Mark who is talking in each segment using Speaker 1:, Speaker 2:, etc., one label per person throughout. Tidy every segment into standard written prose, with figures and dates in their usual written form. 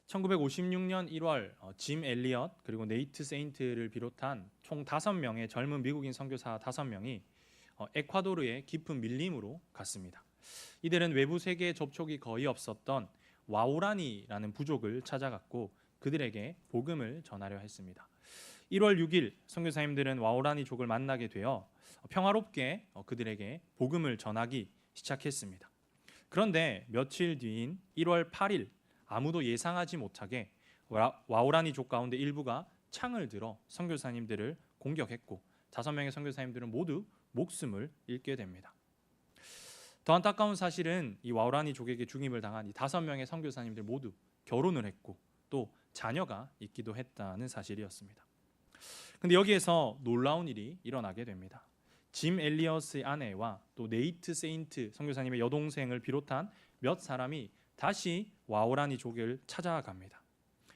Speaker 1: 1956년 1월 짐 엘리엇 그리고 네이트 세인트를 비롯한 총 5명의 젊은 미국인 선교사 5명이 에콰도르의 깊은 밀림으로 갔습니다. 이들은 외부 세계에 접촉이 거의 없었던 와우라니라는 부족을 찾아갔고 그들에게 복음을 전하려 했습니다. 1월 6일 선교사님들은 와우라니족을 만나게 되어 평화롭게 그들에게 복음을 전하기 시작했습니다. 그런데 며칠 뒤인 1월 8일 아무도 예상하지 못하게 와우라니족 가운데 일부가 창을 들어 선교사님들을 공격했고 5명의 선교사님들은 모두 목숨을 잃게 됩니다. 더 안타까운 사실은 이 와우라니족에게 죽임을 당한 이 5명의 선교사님들 모두 결혼을 했고 또 자녀가 있기도 했다는 사실이었습니다. 근데 여기에서 놀라운 일이 일어나게 됩니다. 짐 엘리엇의 아내와 또 네이트 세인트 선교사님의 여동생을 비롯한 몇 사람이 다시 와우라니족을 찾아갑니다.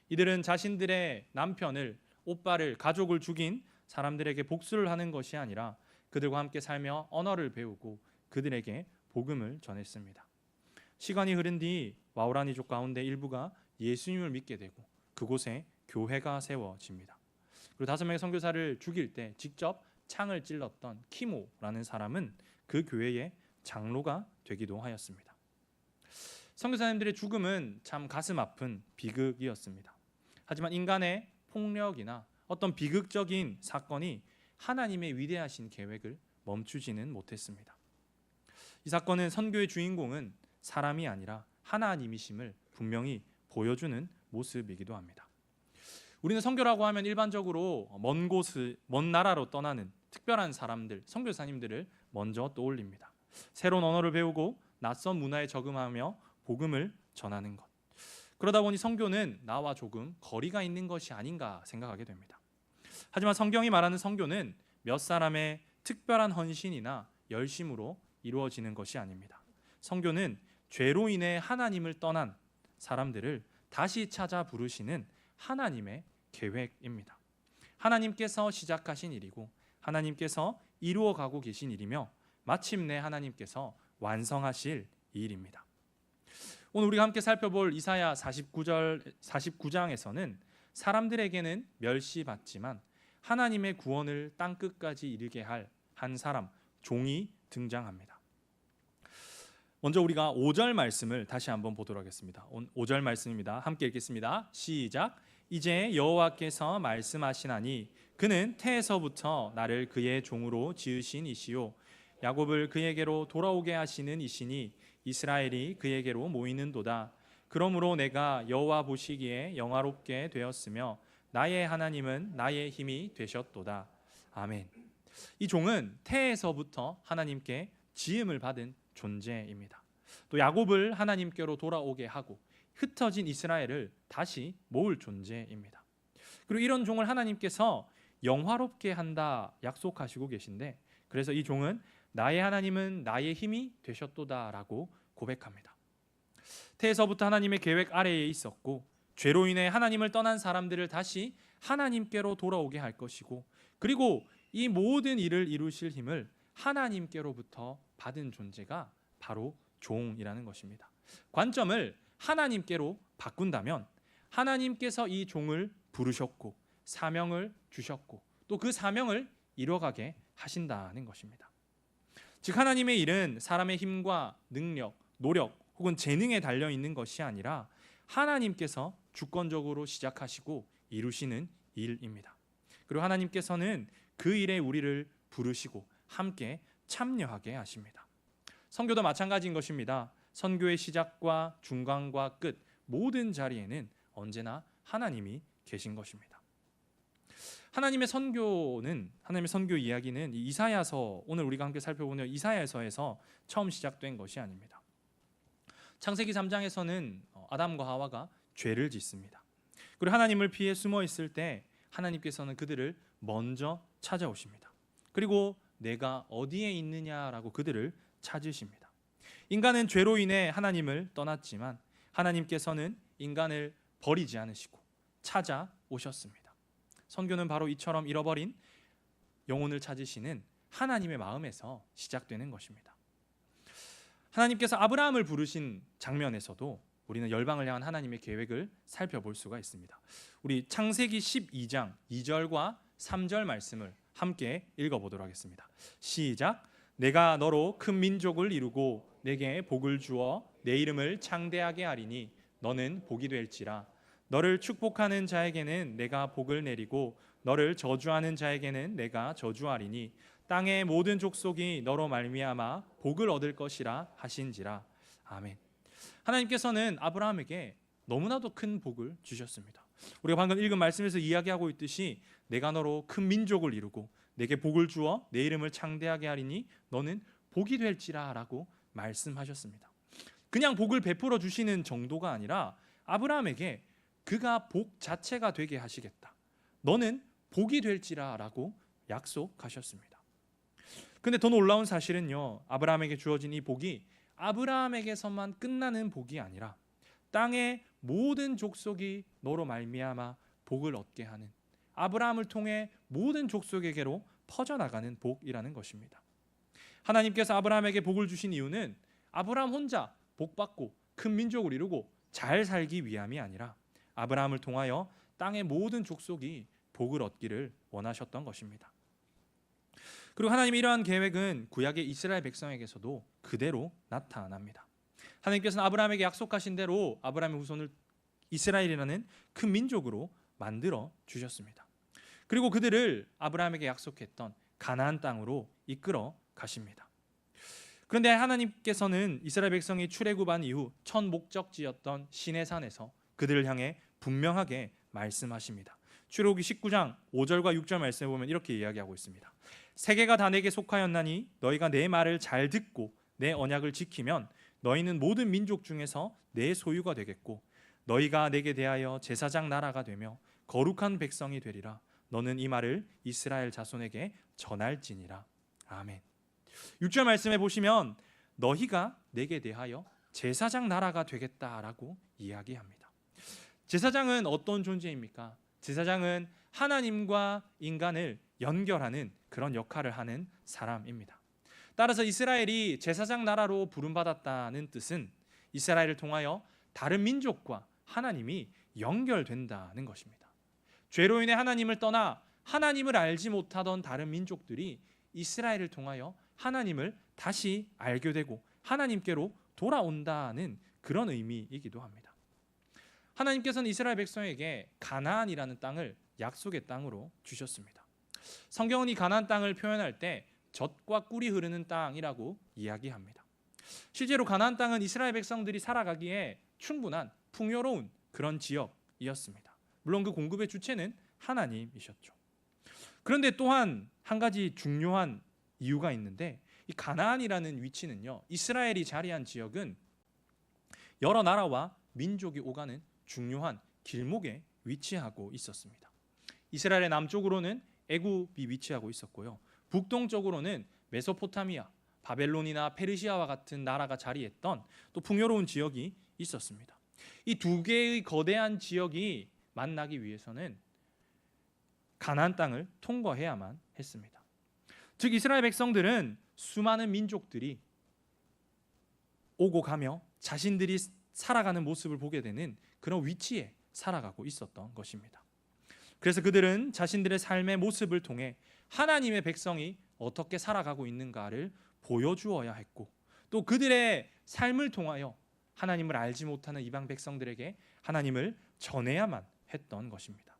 Speaker 1: 이들은 자신들의 남편을, 오빠를, 가족을 죽인 사람들에게 복수를 하는 것이 아니라 그들과 함께 살며 언어를 배우고 그들에게 복음을 전했습니다. 시간이 흐른 뒤 와우라니족 가운데 일부가 예수님을 믿게 되고 그곳에 교회가 세워집니다. 그리고 5명의 선교사를 죽일 때 직접 창을 찔렀던 키모라는 사람은 그 교회의 장로가 되기도 하였습니다. 선교사님들의 죽음은 참 가슴 아픈 비극이었습니다. 하지만 인간의 폭력이나 어떤 비극적인 사건이 하나님의 위대하신 계획을 멈추지는 못했습니다. 이 사건은 선교의 주인공은 사람이 아니라 하나님이심을 분명히 보여주는 모습이기도 합니다. 우리는 선교라고 하면 일반적으로 먼 나라로 떠나는 특별한 사람들, 선교사님들을 먼저 떠올립니다. 새로운 언어를 배우고 낯선 문화에 적응하며 복음을 전하는 것. 그러다 보니 선교는 나와 조금 거리가 있는 것이 아닌가 생각하게 됩니다. 하지만 성경이 말하는 선교는 몇 사람의 특별한 헌신이나 열심으로 이루어지는 것이 아닙니다. 선교는 죄로 인해 하나님을 떠난 사람들을 다시 찾아 부르시는 하나님의 계획입니다. 하나님께서 시작하신 일이고 하나님께서 이루어가고 계신 일이며 마침내 하나님께서 완성하실 일입니다. 오늘 우리가 함께 살펴볼 이사야 49장에서는 사람들에게는 멸시받지만 하나님의 구원을 땅끝까지 이르게 할 한 사람, 종이 등장합니다. 먼저 우리가 5절 말씀을 다시 한번 보도록 하겠습니다. 5절 말씀입니다. 함께 읽겠습니다. 시작. 이제 여호와께서 말씀하시나니 그는 태에서부터 나를 그의 종으로 지으신 이시요 야곱을 그에게로 돌아오게 하시는 이시니 이스라엘이 그에게로 모이는도다. 그러므로 내가 여호와 보시기에 영화롭게 되었으며 나의 하나님은 나의 힘이 되셨도다. 아멘. 이 종은 태에서부터 하나님께 지음을 받은 존재입니다. 또 야곱을 하나님께로 돌아오게 하고 흩어진 이스라엘을 다시 모을 존재입니다. 그리고 이런 종을 하나님께서 영화롭게 한다 약속하시고 계신데 그래서 이 종은 나의 하나님은 나의 힘이 되셨도다라고 고백합니다. 태에서부터 하나님의 계획 아래에 있었고 죄로 인해 하나님을 떠난 사람들을 다시 하나님께로 돌아오게 할 것이고 그리고 이 모든 일을 이루실 힘을 하나님께로부터 받은 존재가 바로 종이라는 것입니다. 관점을 하나님께로 바꾼다면 하나님께서 이 종을 부르셨고 사명을 주셨고 또 그 사명을 이뤄가게 하신다는 것입니다. 즉 하나님의 일은 사람의 힘과 능력, 노력 혹은 재능에 달려 있는 것이 아니라 하나님께서 주권적으로 시작하시고 이루시는 일입니다. 그리고 하나님께서는 그 일에 우리를 부르시고 함께 참여하게 하십니다. 선교도 마찬가지인 것입니다. 선교의 시작과 중간과 끝 모든 자리에는 언제나 하나님이 계신 것입니다. 하나님의 선교 이야기는 이사야서 오늘 우리가 함께 살펴보는 이사야서에서 처음 시작된 것이 아닙니다. 창세기 3장에서는 아담과 하와가 죄를 짓습니다. 그리고 하나님을 피해 숨어 있을 때 하나님께서는 그들을 먼저 찾아오십니다. 그리고 내가 어디에 있느냐라고 그들을 찾으십니다. 인간은 죄로 인해 하나님을 떠났지만 하나님께서는 인간을 버리지 않으시고 찾아오셨습니다. 선교는 바로 이처럼 잃어버린 영혼을 찾으시는 하나님의 마음에서 시작되는 것입니다. 하나님께서 아브라함을 부르신 장면에서도 우리는 열방을 향한 하나님의 계획을 살펴볼 수가 있습니다. 우리 창세기 12장 2절과 3절 말씀을 함께 읽어보도록 하겠습니다. 시작. 내가 너로 큰 민족을 이루고 내게 복을 주어 내 이름을 창대하게 하리니 너는 복이 될지라. 너를 축복하는 자에게는 내가 복을 내리고 너를 저주하는 자에게는 내가 저주하리니 땅의 모든 족속이 너로 말미암아 복을 얻을 것이라 하신지라. 아멘. 하나님께서는 아브라함에게 너무나도 큰 복을 주셨습니다. 우리가 방금 읽은 말씀에서 이야기하고 있듯이 내가 너로 큰 민족을 이루고 내게 복을 주어 내 이름을 창대하게 하리니 너는 복이 될지라 라고 말씀하셨습니다. 그냥 복을 베풀어 주시는 정도가 아니라 아브라함에게 그가 복 자체가 되게 하시겠다. 너는 복이 될지라 라고 약속하셨습니다. 근데 더 놀라운 사실은요, 아브라함에게 주어진 이 복이 아브라함에게서만 끝나는 복이 아니라 땅의 모든 족속이 너로 말미암아 복을 얻게 하는, 아브라함을 통해 모든 족속에게로 퍼져나가는 복이라는 것입니다. 하나님께서 아브라함에게 복을 주신 이유는 아브라함 혼자 복받고 큰 민족을 이루고 잘 살기 위함이 아니라 아브라함을 통하여 땅의 모든 족속이 복을 얻기를 원하셨던 것입니다. 그리고 하나님의 이러한 계획은 구약의 이스라엘 백성에게서도 그대로 나타납니다. 하나님께서는 아브라함에게 약속하신 대로 아브라함의 후손을 이스라엘이라는 큰 민족으로 만들어 주셨습니다. 그리고 그들을 아브라함에게 약속했던 가나안 땅으로 이끌어 가십니다. 그런데 하나님께서는 이스라엘 백성이 출애굽한 이후 첫 목적지였던 시내산에서 그들을 향해 분명하게 말씀하십니다. 출애굽기 19장 5절과 6절 말씀에 보면 이렇게 이야기하고 있습니다. 세계가 다 내게 속하였나니 너희가 내 말을 잘 듣고 내 언약을 지키면 너희는 모든 민족 중에서 내 소유가 되겠고 너희가 내게 대하여 제사장 나라가 되며 거룩한 백성이 되리라. 너는 이 말을 이스라엘 자손에게 전할지니라. 아멘. 6절 말씀에 보시면 너희가 내게 대하여 제사장 나라가 되겠다라고 이야기합니다. 제사장은 어떤 존재입니까? 제사장은 하나님과 인간을 연결하는 그런 역할을 하는 사람입니다. 따라서 이스라엘이 제사장 나라로 부름받았다는 뜻은 이스라엘을 통하여 다른 민족과 하나님이 연결된다는 것입니다. 죄로 인해 하나님을 떠나 하나님을 알지 못하던 다른 민족들이 이스라엘을 통하여 하나님을 다시 알게 되고 하나님께로 돌아온다는 그런 의미이기도 합니다. 하나님께서는 이스라엘 백성에게 가나안이라는 땅을 약속의 땅으로 주셨습니다. 성경은 이 가나안 땅을 표현할 때 젖과 꿀이 흐르는 땅이라고 이야기합니다. 실제로 가나안 땅은 이스라엘 백성들이 살아가기에 충분한 풍요로운 그런 지역이었습니다. 물론 그 공급의 주체는 하나님이셨죠. 그런데 또한 한 가지 중요한 이유가 있는데 이 가나안이라는 위치는요, 이스라엘이 자리한 지역은 여러 나라와 민족이 오가는 중요한 길목에 위치하고 있었습니다. 이스라엘의 남쪽으로는 애굽이 위치하고 있었고요, 북동쪽으로는 메소포타미아, 바벨론이나 페르시아와 같은 나라가 자리했던 또 풍요로운 지역이 있었습니다. 이 두 개의 거대한 지역이 만나기 위해서는 가나안 땅을 통과해야만 했습니다. 즉 이스라엘 백성들은 수많은 민족들이 오고 가며 자신들이 살아가는 모습을 보게 되는 그런 위치에 살아가고 있었던 것입니다. 그래서 그들은 자신들의 삶의 모습을 통해 하나님의 백성이 어떻게 살아가고 있는가를 보여주어야 했고, 또 그들의 삶을 통하여 하나님을 알지 못하는 이방 백성들에게 하나님을 전해야만 했던 것입니다.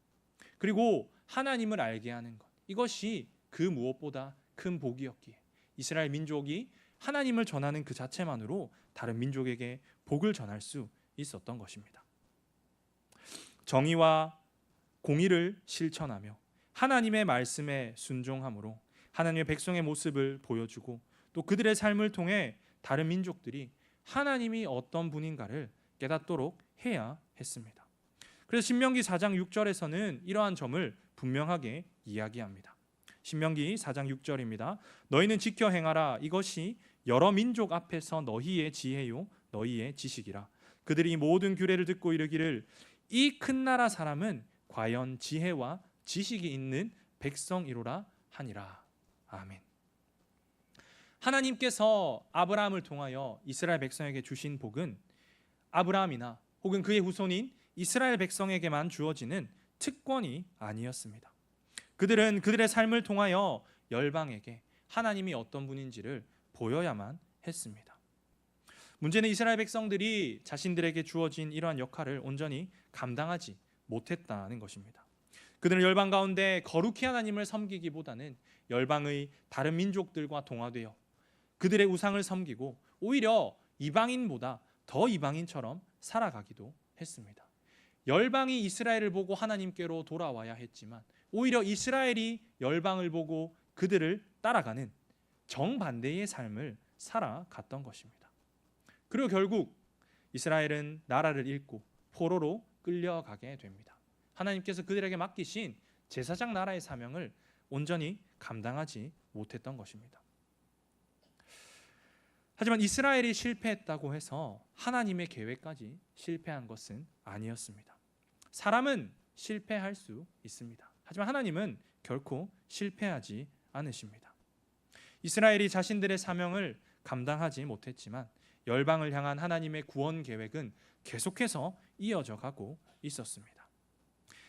Speaker 1: 그리고 하나님을 알게 하는 것, 이것이 그 무엇보다 큰 복이었기에 이스라엘 민족이 하나님을 전하는 그 자체만으로 다른 민족에게 복을 전할 수 있었던 것입니다. 정의와 공의를 실천하며 하나님의 말씀에 순종함으로 하나님의 백성의 모습을 보여주고 또 그들의 삶을 통해 다른 민족들이 하나님이 어떤 분인가를 깨닫도록 해야 했습니다. 그래서 신명기 4장 6절에서는 이러한 점을 분명하게 이야기합니다. 신명기 4장 6절입니다. 너희는 지켜 행하라. 이것이 여러 민족 앞에서 너희의 지혜요 너희의 지식이라. 그들이 모든 규례를 듣고 이르기를 이 큰 나라 사람은 과연 지혜와 지식이 있는 백성이로라 하니라. 아멘. 하나님께서 아브라함을 통하여 이스라엘 백성에게 주신 복은 아브라함이나 혹은 그의 후손인 이스라엘 백성에게만 주어지는 특권이 아니었습니다. 그들은 그들의 삶을 통하여 열방에게 하나님이 어떤 분인지를 보여야만 했습니다. 문제는 이스라엘 백성들이 자신들에게 주어진 이러한 역할을 온전히 감당하지 못했다는 것입니다. 그들은 열방 가운데 거룩히 하나님을 섬기기보다는 열방의 다른 민족들과 동화되어 그들의 우상을 섬기고 오히려 이방인보다 더 이방인처럼 살아가기도 했습니다. 열방이 이스라엘을 보고 하나님께로 돌아와야 했지만 오히려 이스라엘이 열방을 보고 그들을 따라가는 정반대의 삶을 살아갔던 것입니다. 그리고 결국 이스라엘은 나라를 잃고 포로로 끌려가게 됩니다. 하나님께서 그들에게 맡기신 제사장 나라의 사명을 온전히 감당하지 못했던 것입니다. 하지만 이스라엘이 실패했다고 해서 하나님의 계획까지 실패한 것은 아니었습니다. 사람은 실패할 수 있습니다. 하지만 하나님은 결코 실패하지 않으십니다. 이스라엘이 자신들의 사명을 감당하지 못했지만 열방을 향한 하나님의 구원 계획은 계속해서 이어져 가고 있었습니다.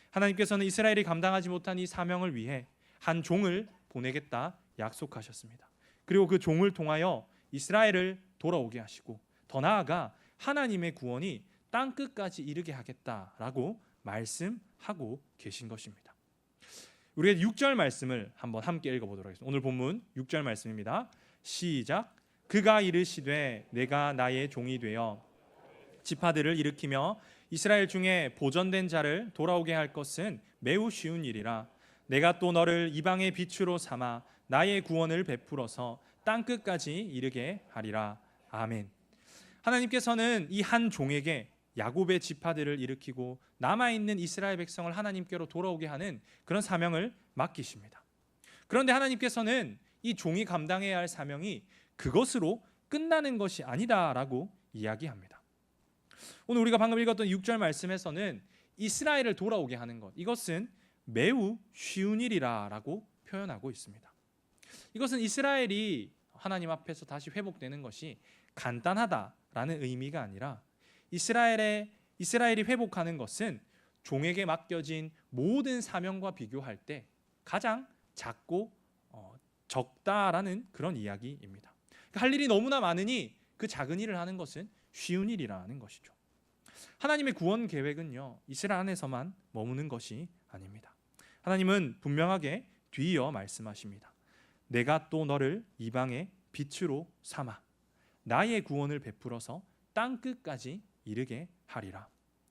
Speaker 1: 하나님께서는 이스라엘이 감당하지 못한 이 사명을 위해 한 종을 보내겠다 약속하셨습니다. 그리고 그 종을 통하여 이스라엘을 돌아오게 하시고 더 나아가 하나님의 구원이 땅 끝까지 이르게 하겠다라고 말씀하고 계신 것입니다. 우리가 6절 말씀을 한번 함께 읽어보도록 하겠습니다. 오늘 본문 6절 말씀입니다. 시작. 그가 이르시되 내가 나의 종이 되어 지파들을 일으키며 이스라엘 중에 보전된 자를 돌아오게 할 것은 매우 쉬운 일이라. 내가 또 너를 이방의 빛으로 삼아 나의 구원을 베풀어서 땅 끝까지 이르게 하리라. 아멘. 하나님께서는 이 한 종에게 야곱의 지파들을 일으키고 남아있는 이스라엘 백성을 하나님께로 돌아오게 하는 그런 사명을 맡기십니다. 그런데 하나님께서는 이 종이 감당해야 할 사명이 그것으로 끝나는 것이 아니다라고 이야기합니다. 오늘 우리가 방금 읽었던 6절 말씀에서는 이스라엘을 돌아오게 하는 것, 이것은 매우 쉬운 일이라고 표현하고 있습니다. 이것은 이스라엘이 하나님 앞에서 다시 회복되는 것이 간단하다라는 의미가 아니라 이스라엘이 회복하는 것은 종에게 맡겨진 모든 사명과 비교할 때 가장 작고 적다라는 그런 이야기입니다. 할 일이 너무나 많으니 그 작은 일을 하는 것은 쉬운 일이라는 것이죠. 하나님의 구원 계획은요, 이스라엘 안에서만 머무는 것이 아닙니다. 하나님은 분명하게 뒤이어 말씀하십니다. 내가 또 너를 이방의 빛으로 삼아 나의 구원을 베풀어서 땅 끝까지 이르게 하리라.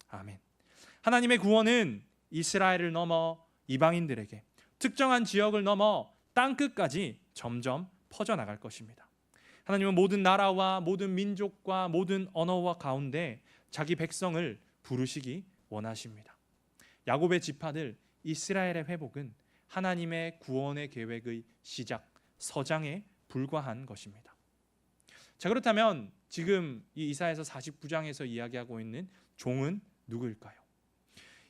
Speaker 1: 아멘. 하나님의 구원은 이스라엘을 넘어 이방인들에게 특정한 지역을 넘어 땅 끝까지 점점 퍼져나갈 것입니다. 하나님은 모든 나라와 모든 민족과 모든 언어와 가운데 자기 백성을 부르시기 원하십니다. 야곱의 지파들 이스라엘의 회복은 하나님의 구원의 계획의 시작, 서장에 불과한 것입니다. 자, 그렇다면 지금 이 이사야서 49장에서 이야기하고 있는 종은 누구일까요?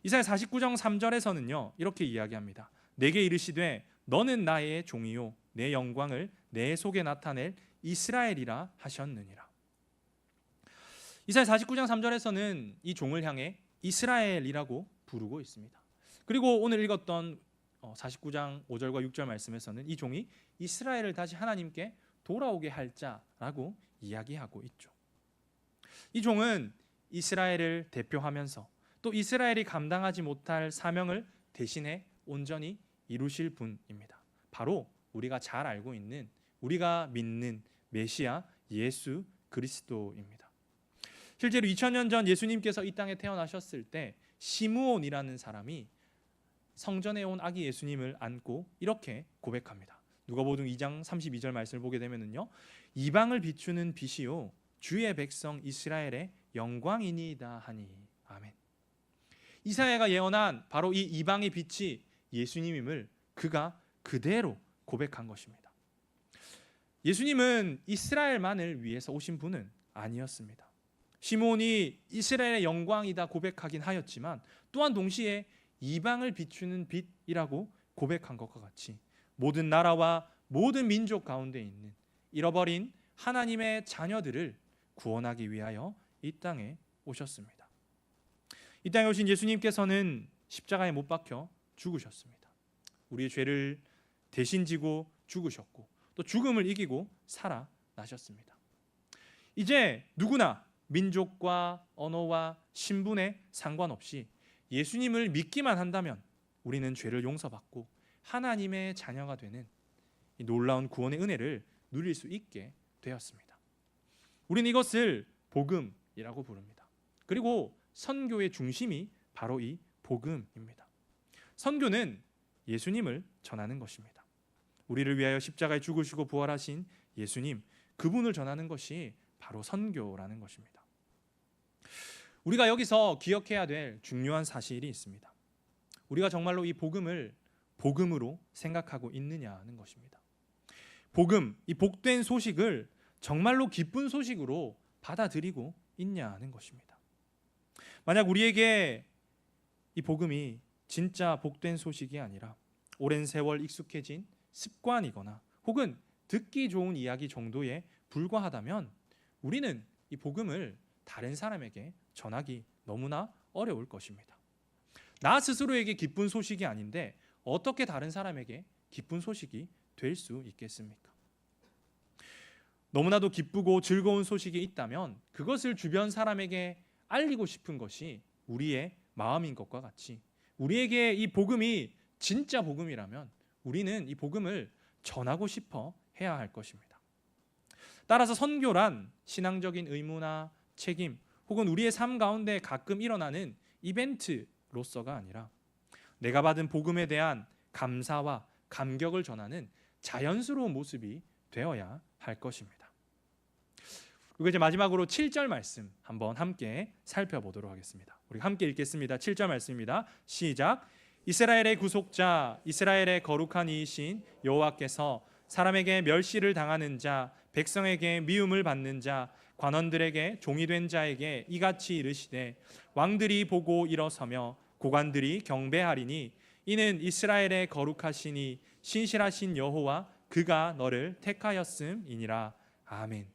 Speaker 1: 이사야 49장 3절에서는요 이렇게 이야기합니다. 내게 이르시되 너는 나의 종이요 내 영광을 내 속에 나타낼 이스라엘이라 하셨느니라. 이사야 49장 3절에서는 이 종을 향해 이스라엘이라고 부르고 있습니다. 그리고 오늘 읽었던 49장 5절과 6절 말씀에서는 이 종이 이스라엘을 다시 하나님께 돌아오게 할 자라고 이야기하고 있죠. 이 종은 이스라엘을 대표하면서 또 이스라엘이 감당하지 못할 사명을 대신해 온전히 이루실 분입니다. 바로 우리가 잘 알고 있는, 우리가 믿는 메시아 예수 그리스도입니다. 실제로 2000년 전 예수님께서 이 땅에 태어나셨을 때 시므온이라는 사람이 성전에 온 아기 예수님을 안고 이렇게 고백합니다. 누가복음 2장 32절 말씀을 보게 되면은요, 이방을 비추는 빛이요 주의 백성 이스라엘의 영광이니이다 하니. 아멘. 이사야가 예언한 바로 이 이방의 빛이 예수님임을 그가 그대로 고백한 것입니다. 예수님은 이스라엘만을 위해서 오신 분은 아니었습니다. 시몬이 이스라엘의 영광이다 고백하긴 하였지만 또한 동시에 이방을 비추는 빛이라고 고백한 것과 같이 모든 나라와 모든 민족 가운데 있는 잃어버린 하나님의 자녀들을 구원하기 위하여 이 땅에 오셨습니다. 이 땅에 오신 예수님께서는 십자가에 못 박혀 죽으셨습니다. 우리의 죄를 대신 지고 죽으셨고 또 죽음을 이기고 살아나셨습니다. 이제 누구나 민족과 언어와 신분에 상관없이 예수님을 믿기만 한다면 우리는 죄를 용서받고 하나님의 자녀가 되는 이 놀라운 구원의 은혜를 누릴 수 있게 되었습니다. 우리는 이것을 복음이라고 부릅니다. 그리고 선교의 중심이 바로 이 복음입니다. 선교는 예수님을 전하는 것입니다. 우리를 위하여 십자가에 죽으시고 부활하신 예수님, 그분을 전하는 것이 바로 선교라는 것입니다. 우리가 여기서 기억해야 될 중요한 사실이 있습니다. 우리가 정말로 이 복음을 복음으로 생각하고 있느냐는 것입니다. 복음, 이 복된 소식을 정말로 기쁜 소식으로 받아들이고 있냐는 것입니다. 만약 우리에게 이 복음이 진짜 복된 소식이 아니라 오랜 세월 익숙해진 습관이거나 혹은 듣기 좋은 이야기 정도에 불과하다면 우리는 이 복음을 다른 사람에게 전하기 너무나 어려울 것입니다. 나 스스로에게 기쁜 소식이 아닌데 어떻게 다른 사람에게 기쁜 소식이 될 수 있겠습니까? 너무나도 기쁘고 즐거운 소식이 있다면 그것을 주변 사람에게 알리고 싶은 것이 우리의 마음인 것과 같이 우리에게 이 복음이 진짜 복음이라면 우리는 이 복음을 전하고 싶어 해야 할 것입니다. 따라서 선교란 신앙적인 의무나 책임 혹은 우리의 삶 가운데 가끔 일어나는 이벤트로서가 아니라 내가 받은 복음에 대한 감사와 감격을 전하는 자연스러운 모습이 되어야 할 것입니다. 그리고 이제 마지막으로 7절 말씀 한번 함께 살펴보도록 하겠습니다. 우리 함께 읽겠습니다. 7절 말씀입니다. 시작. 이스라엘의 구속자, 이스라엘의 거룩한 이이신 여호와께서 사람에게 멸시를 당하는 자, 백성에게 미움을 받는 자, 관원들에게 종이 된 자에게 이같이 이르시되 왕들이 보고 일어서며 고관들이 경배하리니 이는 이스라엘의 거룩하시니 신실하신 여호와 그가 너를 택하였음이니라. 아멘.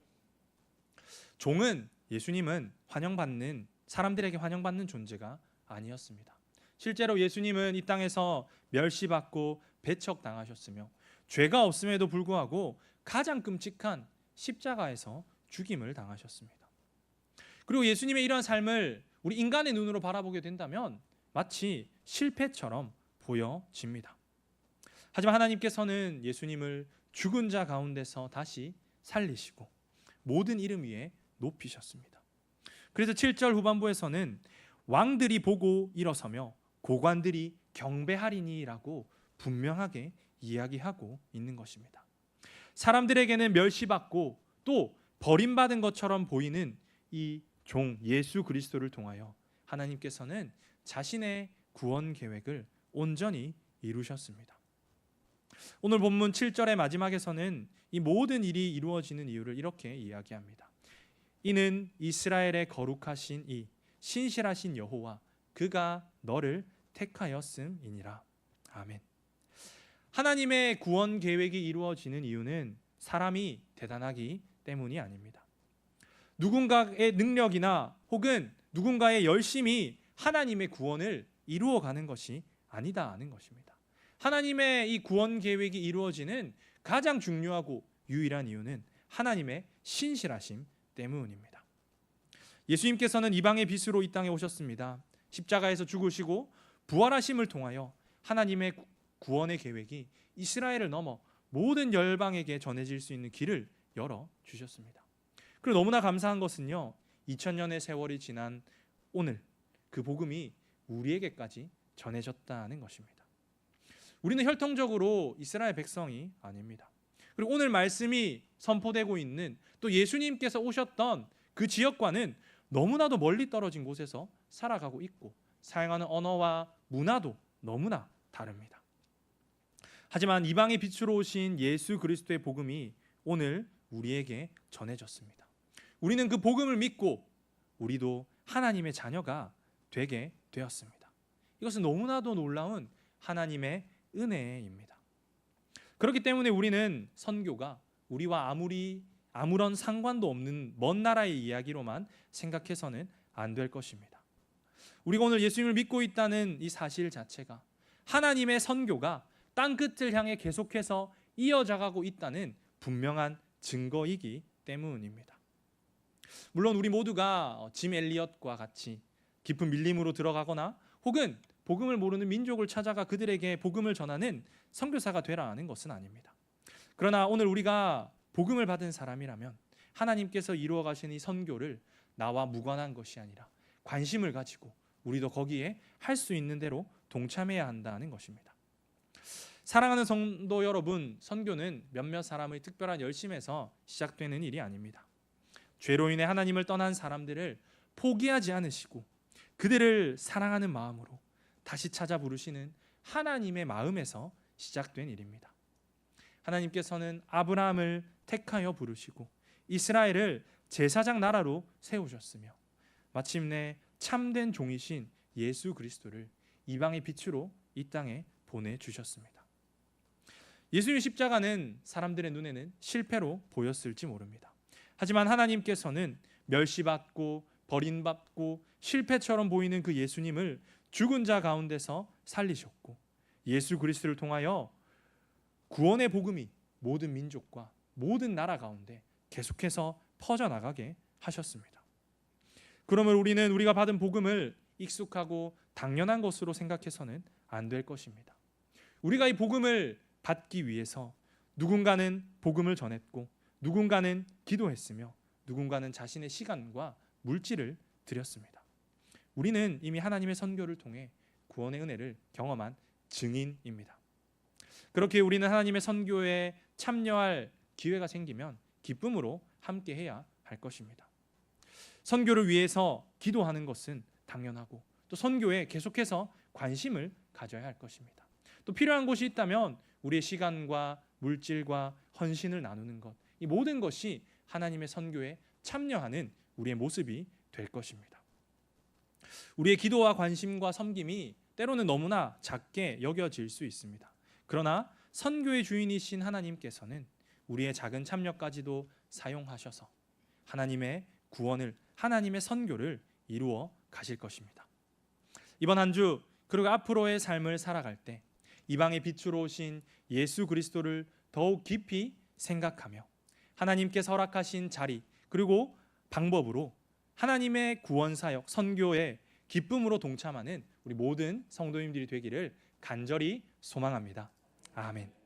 Speaker 1: 종은 예수님은 환영받는 사람들에게 환영받는 존재가 아니었습니다. 실제로 예수님은 이 땅에서 멸시받고 배척당하셨으며 죄가 없음에도 불구하고 가장 끔찍한 십자가에서 죽임을 당하셨습니다. 그리고 예수님의 이러한 삶을 우리 인간의 눈으로 바라보게 된다면 마치 실패처럼 보여집니다. 하지만 하나님께서는 예수님을 죽은 자 가운데서 다시 살리시고 모든 이름 위에 높이셨습니다. 그래서 7절 후반부에서는 왕들이 보고 일어서며 고관들이 경배하리니라고 분명하게 이야기하고 있는 것입니다. 사람들에게는 멸시받고 또 버림받은 것처럼 보이는 이 종 예수 그리스도를 통하여 하나님께서는 자신의 구원 계획을 온전히 이루셨습니다. 오늘 본문 7절의 마지막에서는 이 모든 일이 이루어지는 이유를 이렇게 이야기합니다. 이는 이스라엘의 거룩하신 이 신실하신 여호와 그가 너를 택하였음이니라. 아멘. 하나님의 구원 계획이 이루어지는 이유는 사람이 대단하기 때문이 아닙니다. 누군가의 능력이나 혹은 누군가의 열심이 하나님의 구원을 이루어가는 것이 아니다는 것입니다. 하나님의 이 구원 계획이 이루어지는 가장 중요하고 유일한 이유는 하나님의 신실하심 때문입니다. 예수님께서는 이방의 빛으로 이 땅에 오셨습니다. 십자가에서 죽으시고 부활하심을 통하여 하나님의 구원의 계획이 이스라엘을 넘어 모든 열방에게 전해질 수 있는 길을 열어 주셨습니다. 그리고 너무나 감사한 것은요, 2000년의 세월이 지난 오늘 그 복음이 우리에게까지 전해졌다는 것입니다. 우리는 혈통적으로 이스라엘 백성이 아닙니다. 그리고 오늘 말씀이 선포되고 있는 또 예수님께서 오셨던 그 지역과는 너무나도 멀리 떨어진 곳에서 살아가고 있고 사용하는 언어와 문화도 너무나 다릅니다. 하지만 이방의 빛으로 오신 예수 그리스도의 복음이 오늘 우리에게 전해졌습니다. 우리는 그 복음을 믿고 우리도 하나님의 자녀가 되게 되었습니다. 이것은 너무나도 놀라운 하나님의 은혜입니다. 그렇기 때문에 우리는 선교가 우리와 아무런 상관도 없는 먼 나라의 이야기로만 생각해서는 안 될 것입니다. 우리가 오늘 예수님을 믿고 있다는 이 사실 자체가 하나님의 선교가 땅끝을 향해 계속해서 이어져가고 있다는 분명한 증거이기 때문입니다. 물론 우리 모두가 짐 엘리엇과 같이 깊은 밀림으로 들어가거나 혹은 복음을 모르는 민족을 찾아가 그들에게 복음을 전하는 선교사가 되라는 것은 아닙니다. 그러나 오늘 우리가 복음을 받은 사람이라면 하나님께서 이루어 가신 이 선교를 나와 무관한 것이 아니라 관심을 가지고 우리도 거기에 할 수 있는 대로 동참해야 한다는 것입니다. 사랑하는 성도 여러분, 선교는 몇몇 사람의 특별한 열심에서 시작되는 일이 아닙니다. 죄로 인해 하나님을 떠난 사람들을 포기하지 않으시고 그들을 사랑하는 마음으로 다시 찾아 부르시는 하나님의 마음에서 시작된 일입니다. 하나님께서는 아브라함을 택하여 부르시고 이스라엘을 제사장 나라로 세우셨으며 마침내 참된 종이신 예수 그리스도를 이방의 빛으로 이 땅에 보내주셨습니다. 예수님 십자가는 사람들의 눈에는 실패로 보였을지 모릅니다. 하지만 하나님께서는 멸시받고 버림받고 실패처럼 보이는 그 예수님을 죽은 자 가운데서 살리셨고 예수 그리스도를 통하여 구원의 복음이 모든 민족과 모든 나라 가운데 계속해서 퍼져나가게 하셨습니다. 그러면 우리는 우리가 받은 복음을 익숙하고 당연한 것으로 생각해서는 안 될 것입니다. 우리가 이 복음을 받기 위해서 누군가는 복음을 전했고 누군가는 기도했으며 누군가는 자신의 시간과 물질을 드렸습니다. 우리는 이미 하나님의 선교를 통해 구원의 은혜를 경험한 증인입니다. 그렇게 우리는 하나님의 선교에 참여할 기회가 생기면 기쁨으로 함께해야 할 것입니다. 선교를 위해서 기도하는 것은 당연하고 또 선교에 계속해서 관심을 가져야 할 것입니다. 또 필요한 곳이 있다면 우리의 시간과 물질과 헌신을 나누는 것, 이 모든 것이 하나님의 선교에 참여하는 우리의 모습이 될 것입니다. 우리의 기도와 관심과 섬김이 때로는 너무나 작게 여겨질 수 있습니다. 그러나 선교의 주인이신 하나님께서는 우리의 작은 참여까지도 사용하셔서 하나님의 구원을, 하나님의 선교를 이루어 가실 것입니다. 이번 한 주 그리고 앞으로의 삶을 살아갈 때 이방의 빛으로 오신 예수 그리스도를 더욱 깊이 생각하며 하나님께서 허락하신 자리 그리고 방법으로 하나님의 구원 사역, 선교에 기쁨으로 동참하는 우리 모든 성도님들이 되기를 간절히 소망합니다. 아멘.